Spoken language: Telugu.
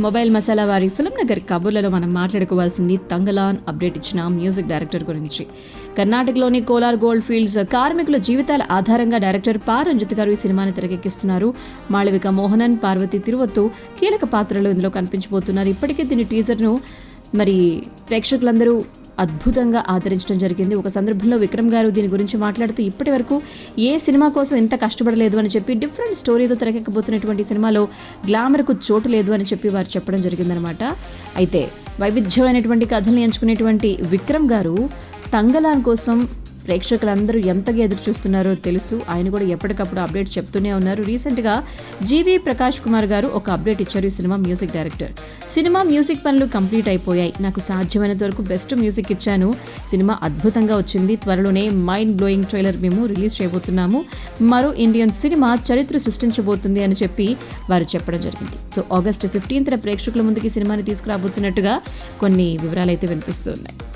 మొబైల్ మసాలా వారి ఫిల్మ్ నగర్ కబుర్లలో మనం మాట్లాడుకోవాల్సింది తంగలాన్ అప్డేట్ ఇచ్చిన మ్యూజిక్ డైరెక్టర్ గురించి. కర్ణాటకలోని కోలార్ గోల్డ్ ఫీల్డ్స్ కార్మికుల జీవితాల ఆధారంగా డైరెక్టర్ పా రంజిత్ గారు ఈ సినిమాని తెరకెక్కిస్తున్నారు. మాళవిక మోహనన్, పార్వతి తిరువత్తు కీలక పాత్రలో ఇందులో కనిపించబోతున్నారు. ఇప్పటికే దీని టీజర్ను ప్రేక్షకులందరూ అద్భుతంగా ఆదరించడం జరిగింది. ఒక సందర్భంలో విక్రమ్ గారు దీని గురించి మాట్లాడుతూ ఇప్పటి వరకు ఏ సినిమా కోసం ఎంత కష్టపడలేదు అని చెప్పి డిఫరెంట్ స్టోరీతో తెరకెక్కబోతున్నటువంటి సినిమాలో గ్లామర్కు చోటు లేదు అని చెప్పి వారు చెప్పడం జరిగిందనమాట. అయితే వైవిధ్యమైనటువంటి కథల్ని ఎంచుకునేటువంటి విక్రమ్ గారు తంగలాన్ కోసం ప్రేక్షకులందరూ ఎంతగా ఎదురు చూస్తున్నారో తెలుసు. ఆయన కూడా ఎప్పటికప్పుడు అప్డేట్స్ చెప్తూనే ఉన్నారు. రీసెంట్గా జీవి ప్రకాష్ కుమార్ గారు ఒక అప్డేట్ ఇచ్చారు. ఈ cinema music director, cinema music పనులు కంప్లీట్ అయిపోయాయి, నాకు సాధ్యమైనంత వరకు బెస్ట్ మ్యూజిక్ ఇచ్చాను, సినిమా అద్భుతంగా వచ్చింది, త్వరలోనే మైండ్ బ్లోయింగ్ ట్రైలర్ మేము రిలీజ్ చేయబోతున్నాము, మరో ఇండియన్ సినిమా చరిత్ర సృష్టించబోతుంది అని చెప్పి వారు చెప్పడం జరిగింది. సో August 15th ప్రేక్షకుల ముందుకి సినిమాని తీసుకురాబోతున్నట్టుగా కొన్ని వివరాలు అయితే వినిపిస్తున్నాయి.